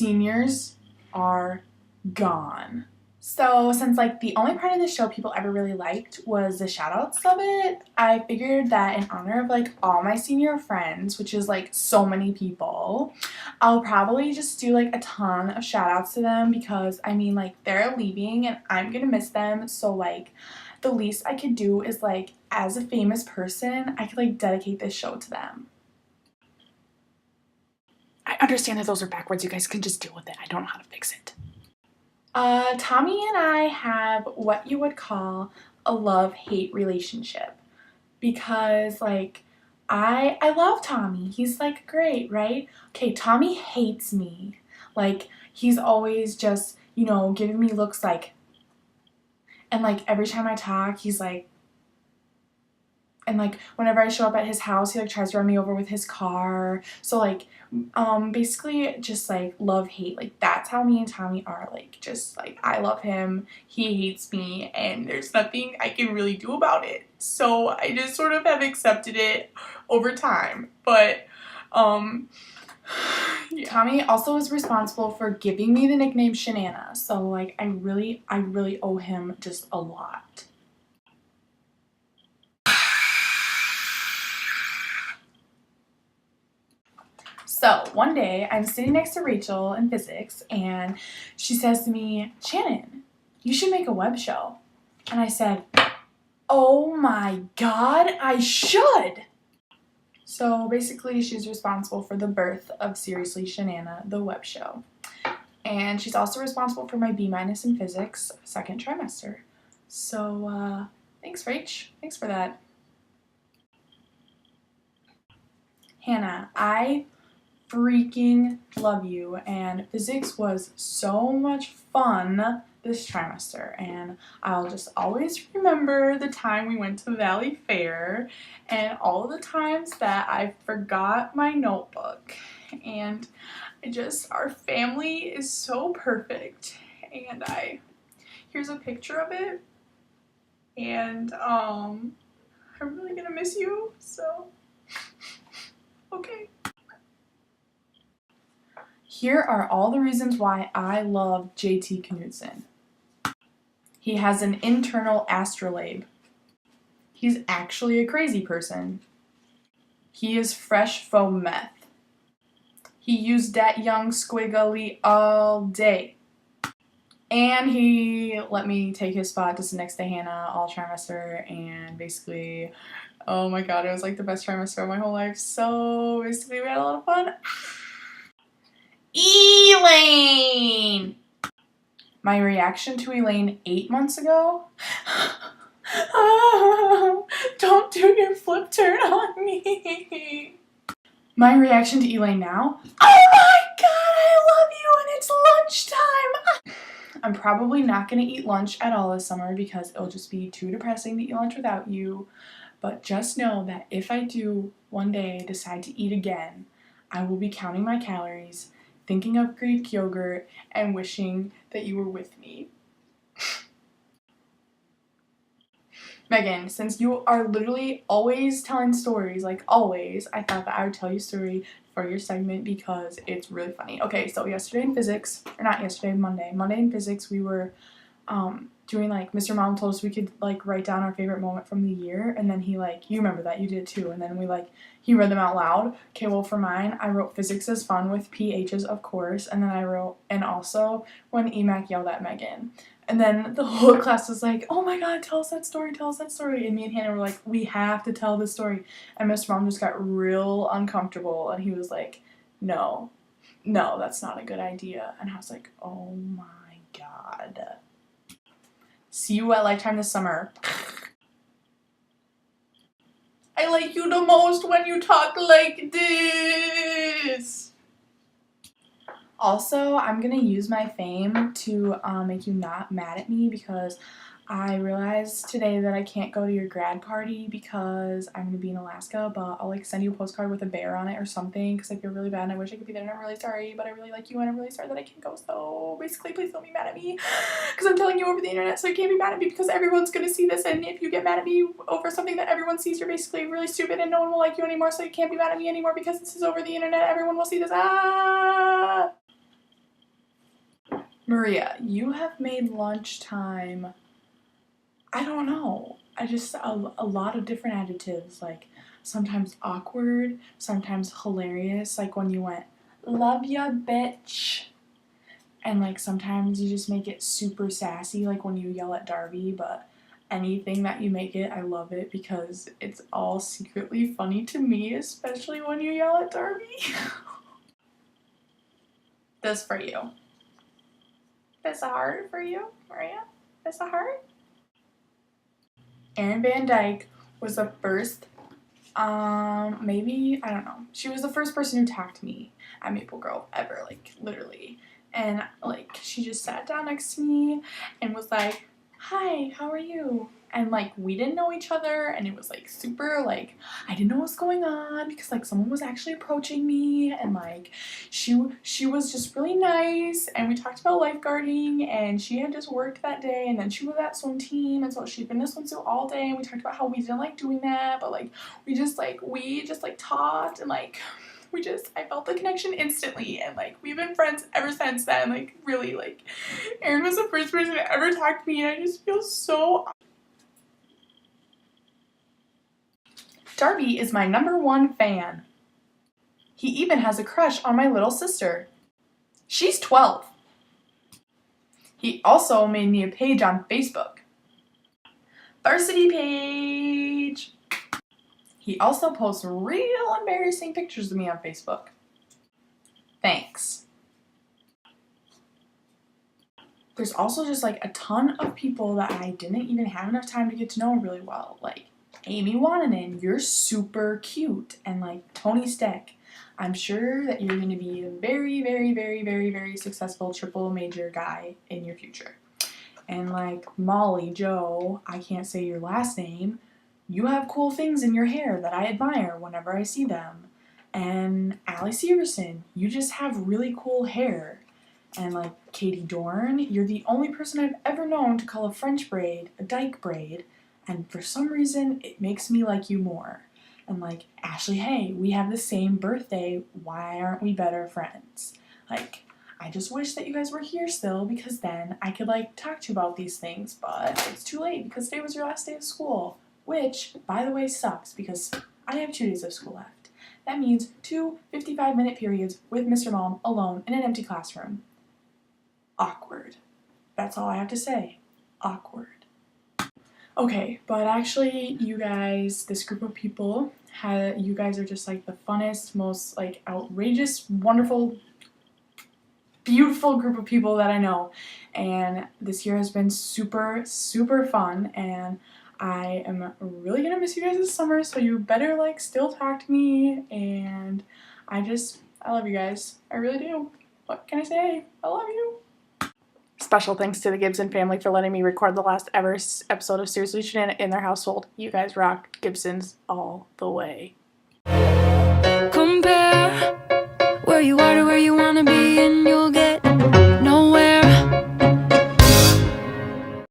seniors are gone. So since like the only part of the show people ever really liked was the shout outs of it, I figured that in honor of like all my senior friends, which is like so many people, I'll probably just do like a ton of shout outs to them because I mean like they're leaving and I'm gonna miss them. So like the least I could do is like as a famous person, I could like dedicate this show to them. I understand that those are backwards. You guys can just deal with it. I don't know how to fix it. Tommy and I have what you would call a love-hate relationship because like I love Tommy. He's like great, right? Okay, Tommy hates me. Like he's always just, you know, giving me looks like, and like every time I talk, he's like, and like whenever I show up at his house, he like tries to run me over with his car. So like basically just like love hate. Like that's how me and Tommy are. Like just like I love him, he hates me, and there's nothing I can really do about it. So I just sort of have accepted it over time. But yeah. Tommy also is responsible for giving me the nickname Shanana. So like I really owe him just a lot. So one day I'm sitting next to Rachel in physics and she says to me, Shannon, you should make a web show. And I said, oh my God, I should. So basically she's responsible for the birth of Seriously Shanana, the web show. And she's also responsible for my B- in physics second trimester. So thanks Rach, thanks for that. Hannah, I freaking love you, and physics was so much fun this trimester, and I'll just always remember the time we went to Valley Fair and all the times that I forgot my notebook. And our family is so perfect, and here's a picture of it, and I'm really gonna miss you, so okay. Here are all the reasons why I love JT Knudsen. He has an internal astrolabe. He's actually a crazy person. He is fresh faux meth. He used that young squiggly all day. And he let me take his spot to sit next to Hannah all trimester, and basically, oh my God, it was like the best trimester of my whole life. So basically we had a lot of fun. Elaine! My reaction to Elaine 8 months ago? Don't do your flip turn on me. My reaction to Elaine now? Oh my God, I love you and it's lunchtime! I'm probably not going to eat lunch at all this summer because it'll just be too depressing to eat lunch without you. But just know that if I do one day decide to eat again, I will be counting my calories, thinking of Greek yogurt, and wishing that you were with me. Megan, since you are literally always telling stories, like always, I thought that I would tell you a story for your segment because it's really funny. Okay, so yesterday in physics, or not yesterday, Monday in physics, we were doing like, Mr. Mom told us we could like write down our favorite moment from the year, and then he like, you remember that, you did too, and then we like, he read them out loud. Okay, well for mine, I wrote physics is fun with PHs of course, and then I wrote, and also when EMAC yelled at Megan. And then the whole class was like, oh my God, tell us that story. And me and Hannah were like, we have to tell this story. And Mr. Mom just got real uncomfortable, and he was like, no, that's not a good idea. And I was like, oh my God. See you at Lifetime this summer. I like you the most when you talk like this. Also, I'm gonna use my fame to make you not mad at me because I realized today that I can't go to your grad party because I'm gonna be in Alaska, but I'll like send you a postcard with a bear on it or something because I feel really bad and I wish I could be there and I'm really sorry, but I really like you and I'm really sorry that I can't go, so basically please don't be mad at me because I'm telling you over the internet, so you can't be mad at me because everyone's gonna see this, and if you get mad at me over something that everyone sees, you're basically really stupid and no one will like you anymore, so you can't be mad at me anymore because this is over the internet, everyone will see this. Maria, you have made lunchtime, I don't know, a lot of different adjectives, like sometimes awkward, sometimes hilarious, like when you went, love ya bitch. And like sometimes you just make it super sassy, like when you yell at Darby, but anything that you make it, I love it because it's all secretly funny to me, especially when you yell at Darby. This for you. This a heart for you, Maria? This a heart? Erin Van Dyke was the first, maybe, I don't know. She was the first person who talked to me at Maple Grove ever, like, literally. And, like, she just sat down next to me and was like, hi, how are you? And, like, we didn't know each other, and it was, like, super, like, I didn't know what was going on because, like, someone was actually approaching me, and, like, she was just really nice, and we talked about lifeguarding, and she had just worked that day, and then she was at swim team, and so she'd been to swimsuit all day, and we talked about how we didn't like doing that, but, like, we just talked, and, like, I felt the connection instantly, and, like, we've been friends ever since then, like, really, like, Erin was the first person to ever talk to me, and I just feel so... Darby is my #1 fan. He even has a crush on my little sister. She's 12. He also made me a page on Facebook. Varsity page! He also posts real embarrassing pictures of me on Facebook. Thanks. There's also just like a ton of people that I didn't even have enough time to get to know really well. Like Amy Wananen, you're super cute. And like Tony Steck, I'm sure that you're going to be a very, very, very, very, very successful triple major guy in your future. And like Molly Joe, I can't say your last name. You have cool things in your hair that I admire whenever I see them. And Allie Severson, you just have really cool hair. And like Katie Dorn, you're the only person I've ever known to call a French braid a dyke braid, and for some reason it makes me like you more. And like Ashley Hay, we have the same birthday, why aren't we better friends? Like, I just wish that you guys were here still because then I could like talk to you about these things, but it's too late because today was your last day of school. Which, by the way, sucks because I have 2 days of school left. That means 2 55-minute periods with Mr. Mom alone in an empty classroom. Awkward. That's all I have to say. Awkward. Okay, but actually, you guys, this group of people, you guys are just like the funnest, most like outrageous, wonderful, beautiful group of people that I know. And this year has been super, super fun, and I am really gonna miss you guys this summer, so you better like still talk to me, and I love you guys. I really do. What can I say? I love you. Special thanks to the Gibson family for letting me record the last ever episode of Seriously Shanana in their household. You guys rock. Gibsons all the way. Compare where you are to where you wanna be, and you'll